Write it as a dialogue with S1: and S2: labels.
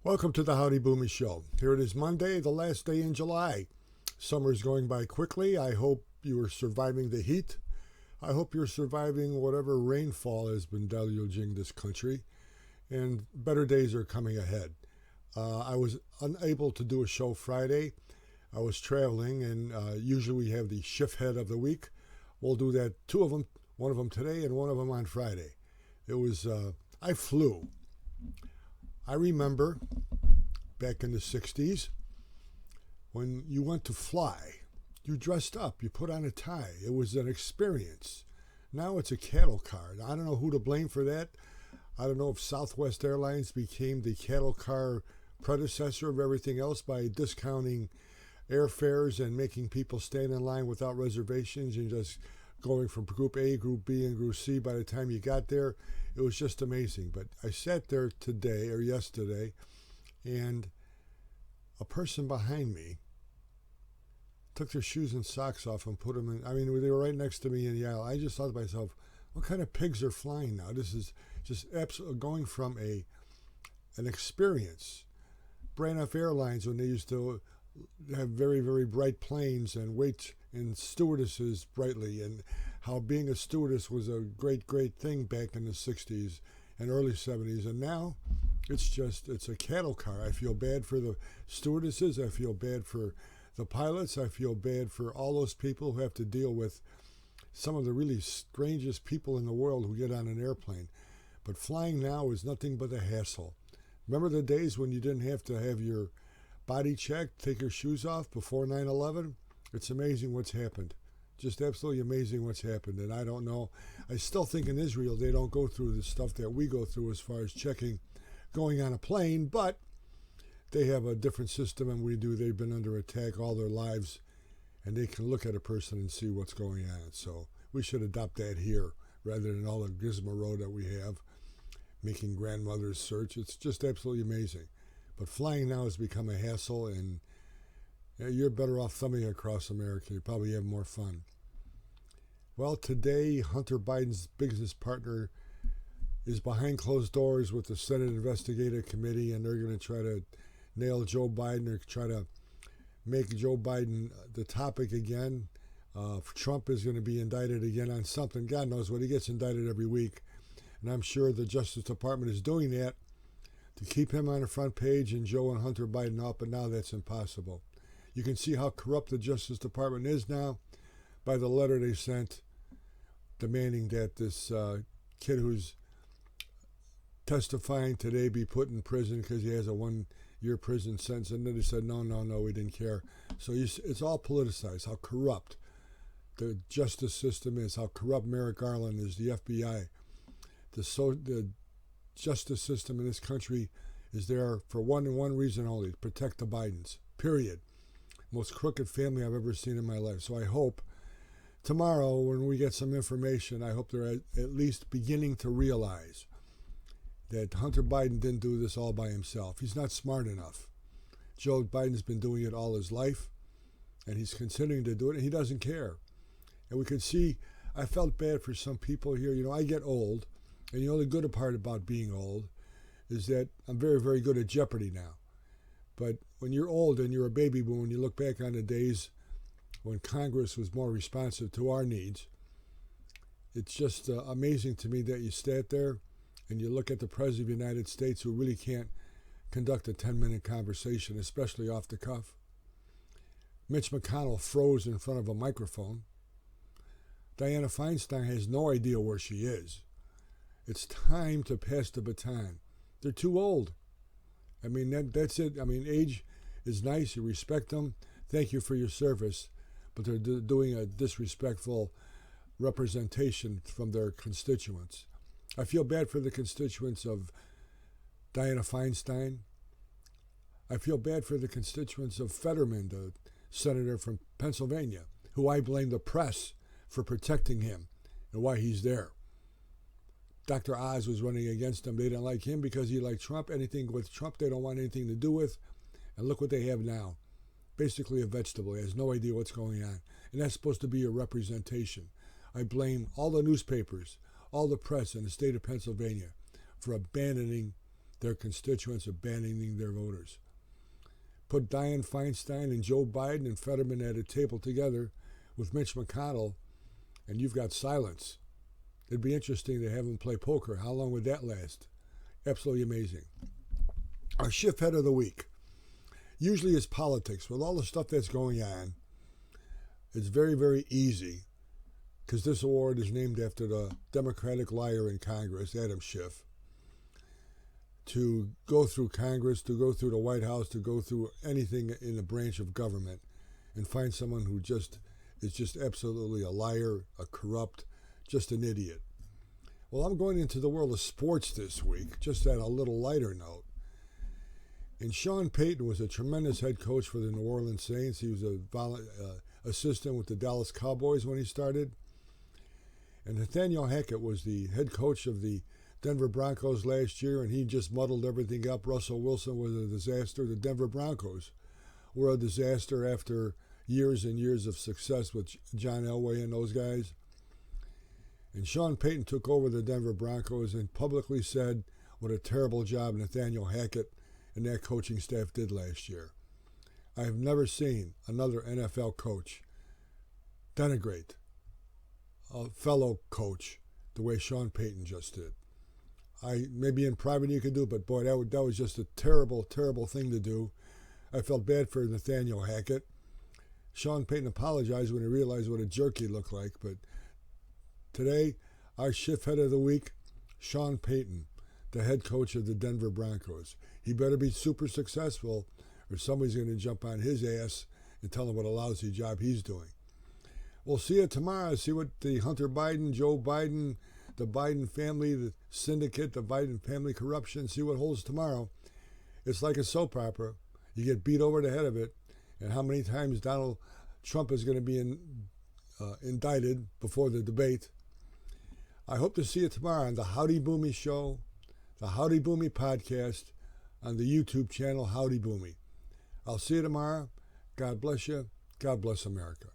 S1: Welcome to the Howdy Boomy Show. Here it is Monday, the last day in July. Summer's going by quickly. I hope you are surviving the heat. I hope you're surviving whatever rainfall has been deluging this country. And better days are coming ahead. I was unable to do a show Friday. I was traveling, and usually we have the Schiffhead of the week. We'll do that, two of them, one of them today and one of them on Friday. I flew. I remember back in the 60s when you went to fly, you dressed up, you put on a tie. It was an experience. Now it's a cattle car. I don't know who to blame for that. I don't know if Southwest Airlines became the cattle car predecessor of everything else by discounting airfares and making people stand in line without reservations and just going from Group A, Group B, and Group C. By the time you got there, it was just amazing. But I sat there today or yesterday, and a person behind me took their shoes and socks off and put them in. I mean, they were right next to me in the aisle. I just thought to myself, what kind of pigs are flying now? This is just absolutely going from an experience. Braniff Airlines, when they used to have very, very bright planes and wait in stewardesses brightly, and how being a stewardess was a great, great thing back in the 60s and early 70s. And now it's a cattle car. I feel bad for the stewardesses. I feel bad for the pilots. I feel bad for all those people who have to deal with some of the really strangest people in the world who get on an airplane. But flying now is nothing but a hassle. Remember the days when you didn't have to have your body checked, take your shoes off before 9/11? It's amazing what's happened. Just absolutely amazing what's happened. And I don't know. I still think in Israel they don't go through the stuff that we go through as far as checking going on a plane, but they have a different system than we do. They've been under attack all their lives, and they can look at a person and see what's going on. So we should adopt that here rather than all the gizmo that we have, making grandmothers search. It's just absolutely amazing. But flying now has become a hassle, and you're better off thumbing across America. You probably have more fun. Well, today, Hunter Biden's business partner is behind closed doors with the Senate Investigative Committee, and they're going to try to nail Joe Biden or try to make Joe Biden the topic again. Trump is going to be indicted again on something. God knows what. He gets indicted every week. And I'm sure the Justice Department is doing that to keep him on the front page and Joe and Hunter Biden up, but now that's impossible. You can see how corrupt the Justice Department is now by the letter they sent demanding that this kid who's testifying today be put in prison because he has a 1-year prison sentence. And then they said, no, we didn't care. So it's all politicized, how corrupt the justice system is, how corrupt Merrick Garland is, the FBI. The justice system in this country is there for one reason only: protect the Bidens, period. Most crooked family I've ever seen in my life. So I hope tomorrow when we get some information, I hope they're at least beginning to realize that Hunter Biden didn't do this all by himself. He's not smart enough. Joe Biden's been doing it all his life, and he's continuing to do it, and he doesn't care. And we could see, I felt bad for some people here. You know, I get old, and the good part about being old is that I'm very, very good at Jeopardy now. But when you're old and you're a baby boom, when you look back on the days when Congress was more responsive to our needs, it's just amazing to me that you sat there and you look at the President of the United States, who really can't conduct a 10-minute conversation, especially off the cuff. Mitch McConnell froze in front of a microphone. Dianna Feinstein has no idea where she is. It's time to pass the baton. They're too old. I mean, that's it. I mean, age is nice. You respect them. Thank you for your service. But they're doing a disrespectful representation from their constituents. I feel bad for the constituents of Dianna Feinstein. I feel bad for the constituents of Fetterman, the senator from Pennsylvania, who I blame the press for protecting him and why he's there. Dr. Oz was running against him. They didn't like him because he liked Trump. Anything with Trump they don't want anything to do with. And look what they have now. Basically a vegetable. He has no idea what's going on. And that's supposed to be a representation. I blame all the newspapers, all the press in the state of Pennsylvania for abandoning their constituents abandoning their voters. Put Dianne Feinstein and Joe Biden and Fetterman at a table together with Mitch McConnell, and you've got silence. It'd be interesting to have them play poker. How long would that last? Absolutely amazing. Our Schiffhead of the week usually is politics. With all the stuff that's going on, it's very, very easy, because this award is named after the Democratic liar in Congress, Adam Schiff, to go through Congress, to go through the White House, to go through anything in the branch of government and find someone who is just absolutely a liar, a corrupt, just an idiot. Well, I'm going into the world of sports this week, just at a little lighter note. And Sean Payton was a tremendous head coach for the New Orleans Saints. He was a assistant with the Dallas Cowboys when he started. And Nathaniel Hackett was the head coach of the Denver Broncos last year, and he just muddled everything up. Russell Wilson was a disaster. The Denver Broncos were a disaster after years and years of success with John Elway and those guys. And Sean Payton took over the Denver Broncos and publicly said what a terrible job Nathaniel Hackett and that coaching staff did last year. I have never seen another NFL coach denigrate a fellow coach the way Sean Payton just did. Maybe in private you could do it, but boy, that was just a terrible, terrible thing to do. I felt bad for Nathaniel Hackett. Sean Payton apologized when he realized what a jerk he looked like, but today, our Schiffhead of the week, Sean Payton, the head coach of the Denver Broncos. He better be super successful, or somebody's going to jump on his ass and tell him what a lousy job he's doing. We'll see you tomorrow. See what the Hunter Biden, Joe Biden, the Biden family, the syndicate, the Biden family corruption, see what holds tomorrow. It's like a soap opera. You get beat over the head of it, and how many times Donald Trump is going to be indicted before the debate. I hope to see you tomorrow on the Howdy Boomy Show, the Howdy Boomy Podcast, on the YouTube channel Howdy Boomy. I'll see you tomorrow. God bless you. God bless America.